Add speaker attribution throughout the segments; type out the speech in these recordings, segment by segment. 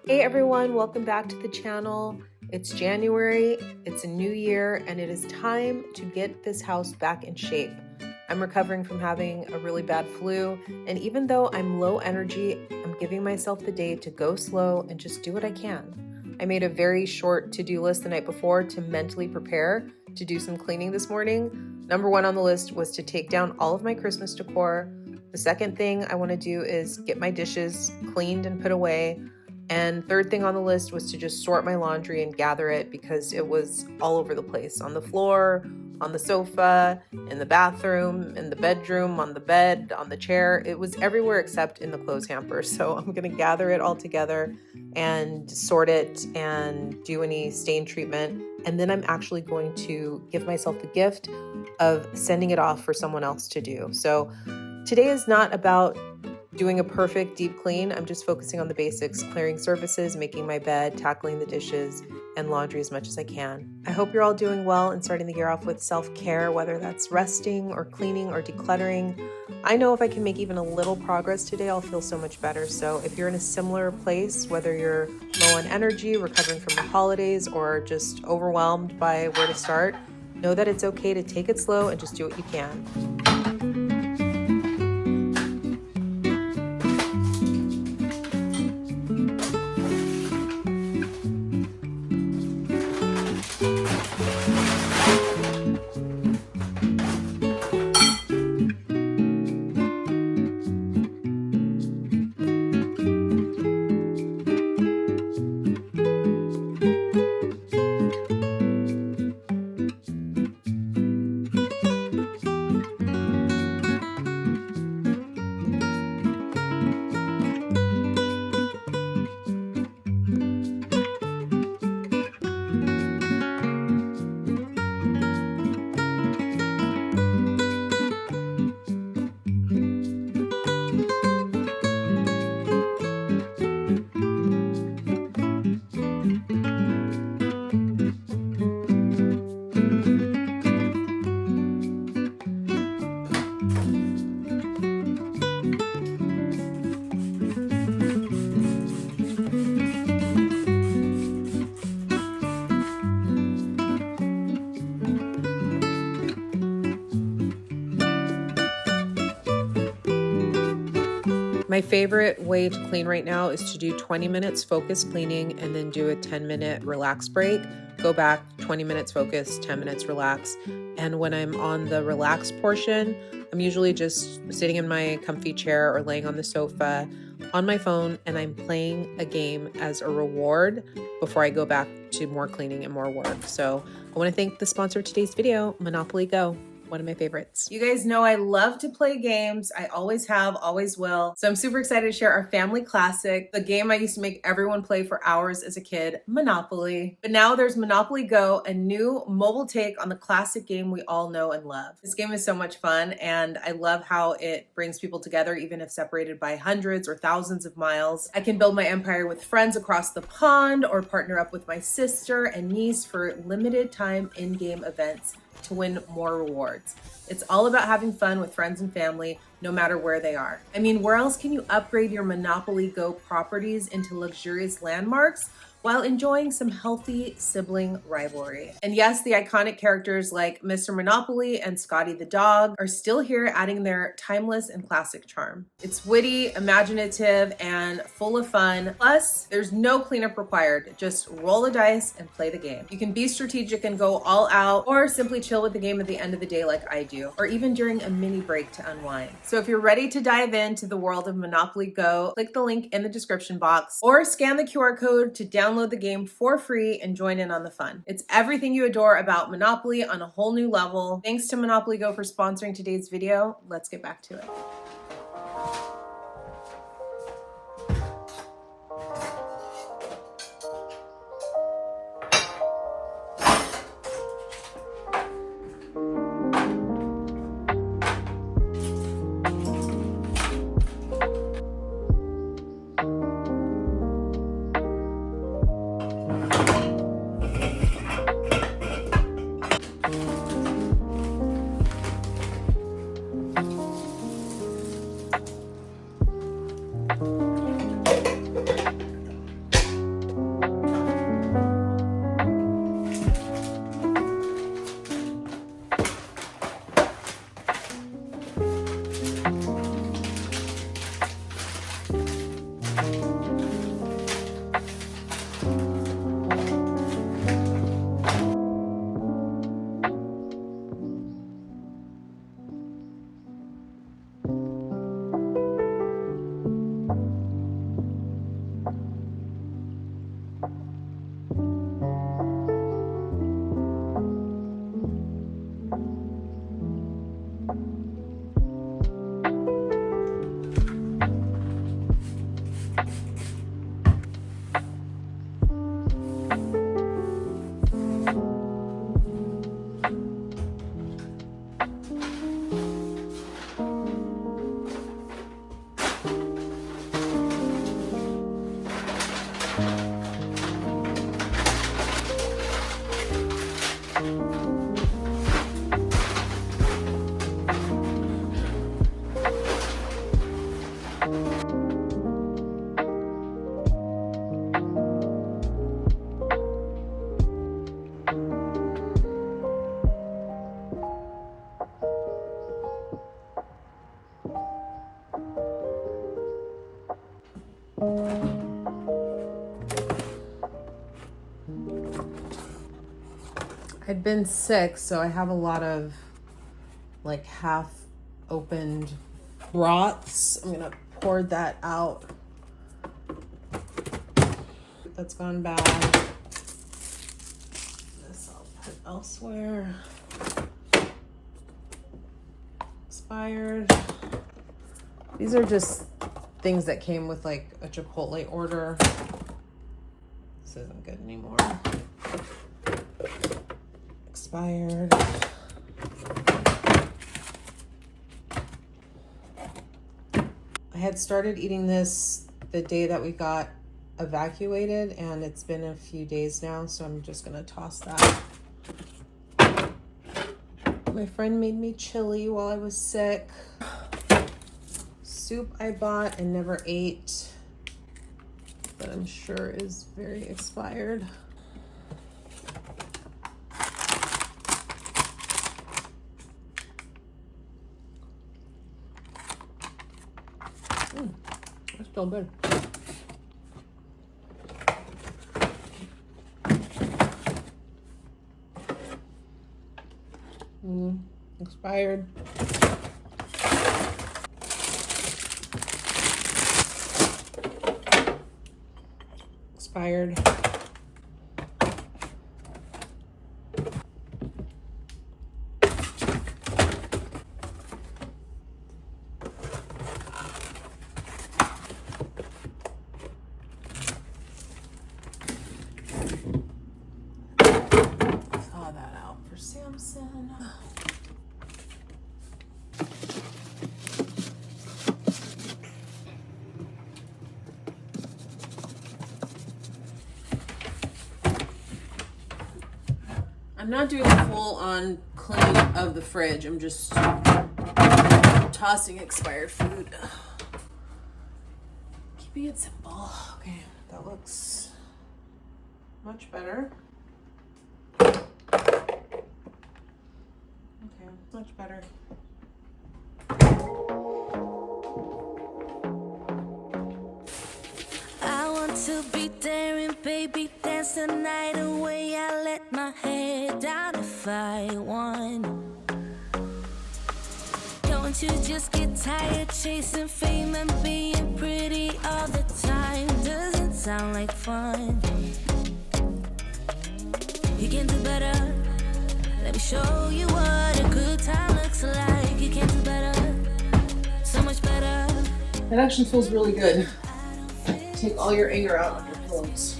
Speaker 1: Hey everyone, welcome back to the channel. It's January, it's a new year, and it is time to get this house back in shape. I'm recovering from having a really bad flu, and even though I'm low energy, I'm giving myself the day to go slow and just do what I can. I made a very short to-do list the night before to mentally prepare to do some cleaning this morning. Number one on the list was to take down all of my Christmas decor. The second thing I want to do is get my dishes cleaned and put away. And third thing on the list was to just sort my laundry and gather it because it was all over the place, on the floor, on the sofa, in the bathroom, in the bedroom, on the bed, on the chair. It was everywhere except in the clothes hamper. So I'm going to gather it all together and sort it and do any stain treatment. And then I'm actually going to give myself the gift of sending it off for someone else to do. So today is not about doing a perfect deep clean. I'm just focusing on the basics, clearing surfaces, making my bed, tackling the dishes, and laundry as much as I can. I hope you're all doing well and starting the year off with self-care, whether that's resting or cleaning or decluttering. I know if I can make even a little progress today, I'll feel so much better. So if you're in a similar place, whether you're low on energy, recovering from the holidays, or just overwhelmed by where to start, know that it's okay to take it slow and just do what you can. My favorite way to clean right now is to do 20 minutes focus cleaning and then do a 10-minute relax break. Go back, 20 minutes focus, 10 minutes relax. And when I'm on the relax portion, I'm usually just sitting in my comfy chair or laying on the sofa on my phone, and I'm playing a game as a reward before I go back to more cleaning and more work. So I want to thank the sponsor of today's video, Monopoly Go. One of my favorites. You guys know I love to play games. I always have, always will. So I'm super excited to share our family classic, the game I used to make everyone play for hours as a kid, Monopoly. But now there's Monopoly Go, a new mobile take on the classic game we all know and love. This game is so much fun, and I love how it brings people together even if separated by hundreds or thousands of miles. I can build my empire with friends across the pond or partner up with my sister and niece for limited time in-game events to win more rewards. It's all about having fun with friends and family, no matter where they are. I mean, where else can you upgrade your Monopoly Go properties into luxurious landmarks while enjoying some healthy sibling rivalry? And yes, the iconic characters like Mr. Monopoly and Scotty the dog are still here, adding their timeless and classic charm. It's witty, imaginative, and full of fun. Plus, there's no cleanup required. Just roll the dice and play the game. You can be strategic and go all out, or simply chill with the game at the end of the day like I do, or even during a mini break to unwind. So if you're ready to dive into the world of Monopoly Go, click the link in the description box or scan the QR code to download the game for free and join in on the fun. It's everything you adore about Monopoly on a whole new level. Thanks to Monopoly Go for sponsoring today's video. Let's get back to it. I'd been sick, so I have a lot of like half opened broths. I'm gonna pour that out. That's gone bad. This I'll put elsewhere. Expired. These are just things that came with like a Chipotle order. This isn't good anymore. Expired. I had started eating this the day that we got evacuated, and it's been a few days now, so I'm just gonna toss that. My friend made me chili while I was sick. Soup I bought and never ate, that I'm sure is very expired. It's still good. Expired. Expired. Thaw that out for Samson. I'm not doing a full-on clean of the fridge. I'm just tossing expired food. Keeping it simple. Okay, that looks much better. Okay, much better.
Speaker 2: I want to be daring, baby, dance the night away. I let my head down if I want. Don't you just get tired chasing fame and being pretty all the time? Doesn't sound like fun. You can do better. Let me show you what a good time looks like. You can do better, so much better.
Speaker 1: It actually feels really good. Take all your anger out on your pillows.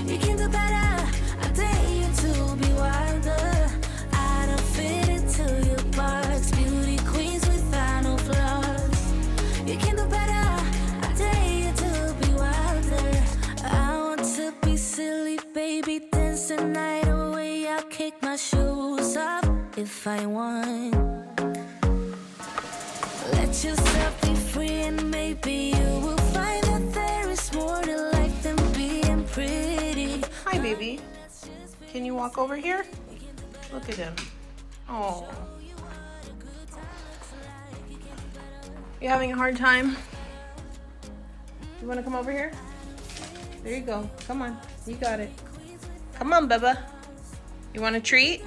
Speaker 2: You can do better. I dare you to be wilder. I don't fit into your box. Beauty queens without no flaws. You can do better. I dare you to be wilder. I want to be silly, baby. Dance the night away. I'll kick my shoes off if I want. Let yourself be free, and maybe you will find that there is more to life than being pretty.
Speaker 1: Hi, baby. Can you walk over here? Look at him. Oh. You having a hard time? You want to come over here? There you go. Come on. You got it. Come on, Bubba. You want a treat?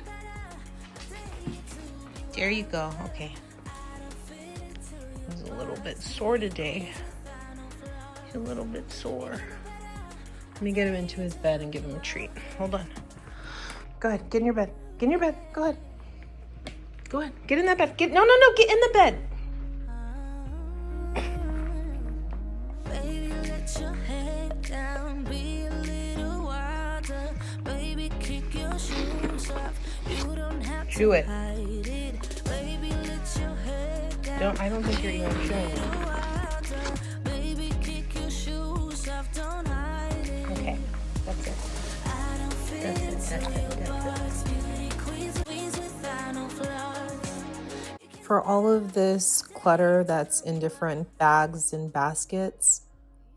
Speaker 1: There you go. Okay. He's a little bit sore today. He's a little bit sore. Let me get him into his bed and give him a treat. Hold on. Go ahead. Get in your bed. Get in your bed. Go ahead. Go ahead. Get in that bed. No. Get in the bed.
Speaker 2: Baby, let your head down, be a little wilder. Baby, kick your shoes off. You don't have
Speaker 1: Chew it.
Speaker 2: hide it. Baby, let your head down.
Speaker 1: I don't think you're even chewing it.
Speaker 2: Baby, kick your shoes
Speaker 1: For all of this clutter that's in different bags and baskets,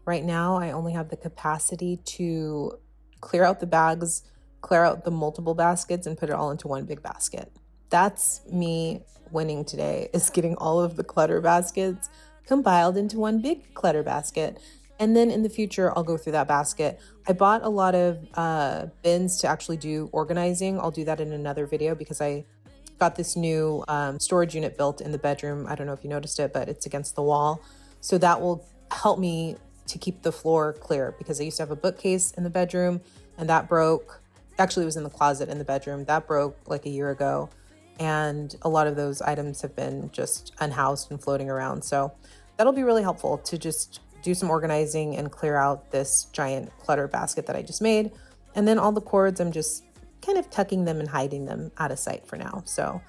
Speaker 1: right now I only have the capacity to clear out the bags, clear out the multiple baskets, and put it all into one big basket. That's me winning today, is getting all of the clutter baskets compiled into one big clutter basket. And then in the future, I'll go through that basket. I bought a lot of bins to actually do organizing. I'll do that in another video because I got this new storage unit built in the bedroom. I don't know if you noticed it, but it's against the wall. So that will help me to keep the floor clear, because I used to have a bookcase in the bedroom and that broke. Actually, it was in the closet in the bedroom. That broke like a year ago. And a lot of those items have been just unhoused and floating around. So that'll be really helpful to just do some organizing and clear out this giant clutter basket that I just made. And then all the cords, I'm just kind of tucking them and hiding them out of sight for now. So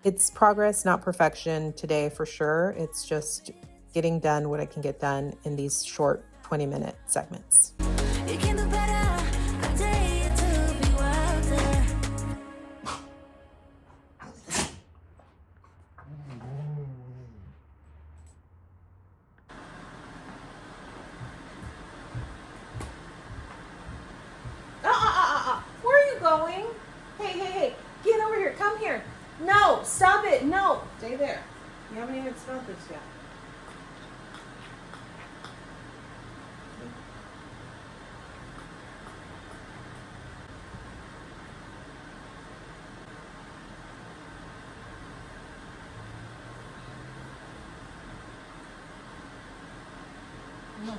Speaker 1: it's progress, not perfection today for sure. It's just getting done what I can get done in these short 20-minute segments.
Speaker 2: You can do better. I dare you to be wilder.
Speaker 1: Where are you going? Hey, get over here. Come here. No, stop it. No, stay there. You haven't even smelled this yet. No.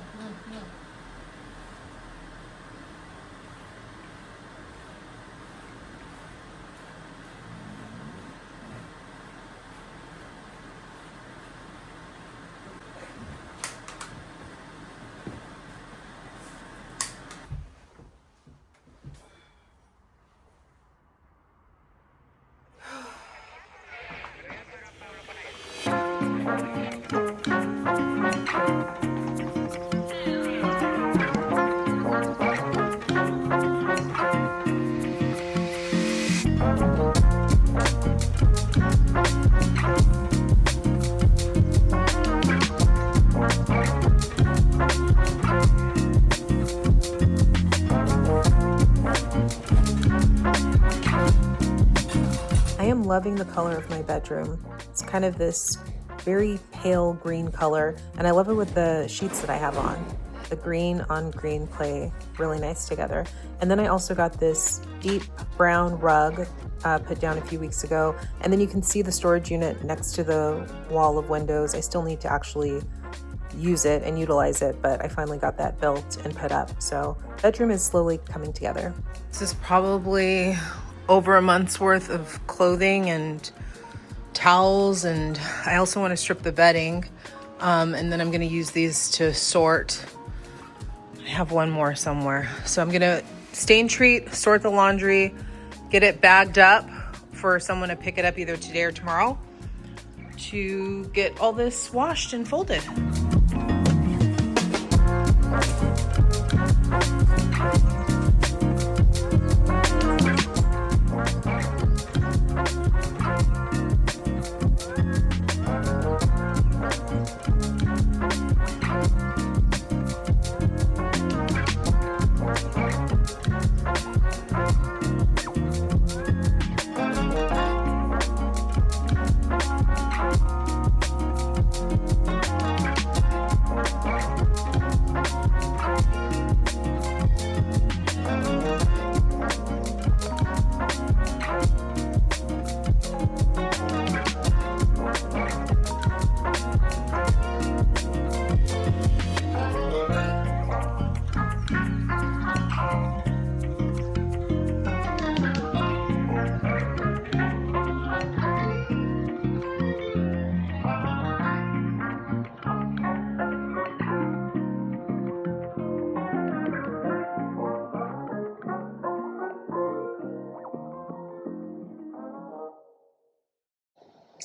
Speaker 1: I am loving the color of my bedroom. It's kind of this very pale green color, and I love it with the sheets that I have on. The green on green play really nice together. And then I also got this deep brown rug put down a few weeks ago, and then you can see the storage unit next to the wall of windows. I still need to actually use it and utilize it, but I finally got that built and put up. So bedroom is slowly coming together. This is probably over a month's worth of clothing and towels, and I also want to strip the bedding, and then I'm going to use these to sort. I have one more somewhere, so I'm going to stain treat, sort the laundry, get it bagged up for someone to pick it up either today or tomorrow to get all this washed and folded.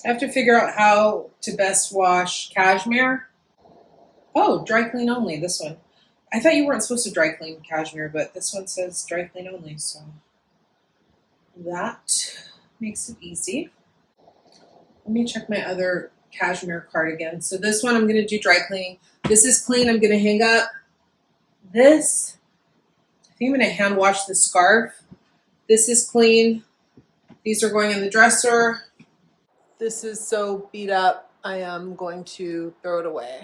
Speaker 1: I have to figure out how to best wash cashmere. Oh, dry clean only, this one. I thought you weren't supposed to dry clean cashmere, but this one says dry clean only, so that makes it easy. Let me check my other cashmere cardigan. So this one I'm gonna do dry cleaning. This is clean, I'm gonna hang up. This, I think I'm gonna hand wash the scarf. This is clean. These are going in the dresser. This is so beat up, I am going to throw it away.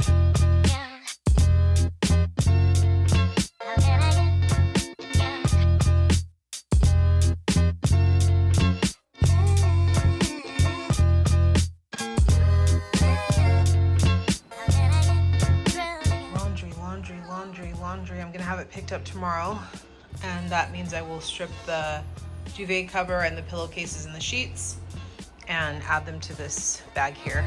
Speaker 1: Laundry. I'm gonna have it picked up tomorrow, and that means I will strip the duvet cover and the pillowcases and the sheets and add them to this bag here.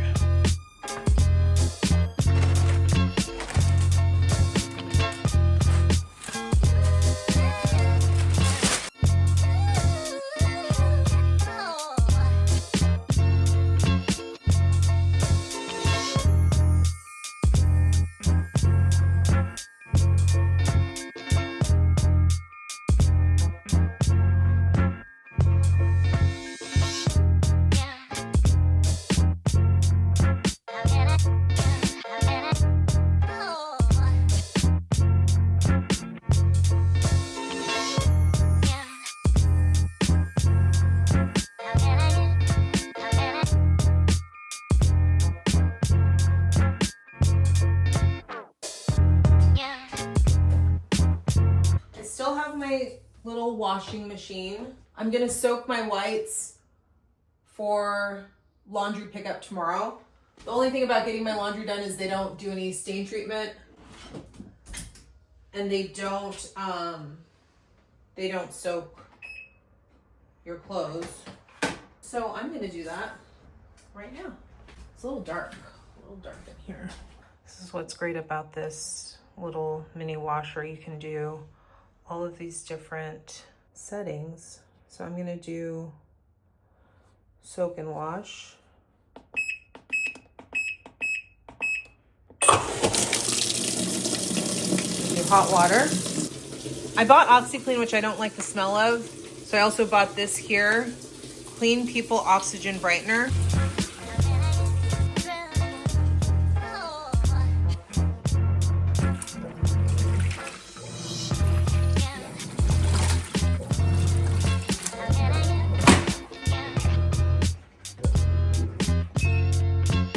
Speaker 1: My little washing machine. I'm gonna soak my whites for laundry pickup tomorrow. The only thing about getting my laundry done is they don't do any stain treatment, and they don't soak your clothes. So I'm gonna do that right now. It's a little dark in here. This is what's great about this little mini washer. You can do all of these different settings. So I'm gonna do soak and wash. Do hot water. I bought OxyClean, which I don't like the smell of. So I also bought this here, Clean People Oxygen Brightener.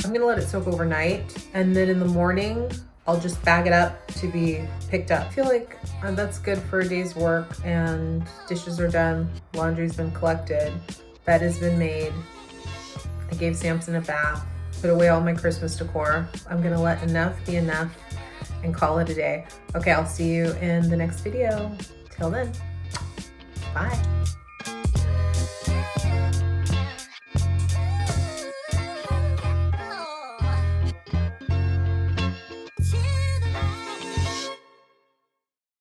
Speaker 1: I'm gonna let it soak overnight, and then in the morning, I'll just bag it up to be picked up. I feel like that's good for a day's work, and dishes are done, laundry's been collected, bed has been made. I gave Samson a bath, put away all my Christmas decor. I'm gonna let enough be enough and call it a day. Okay, I'll see you in the next video. Till then, bye.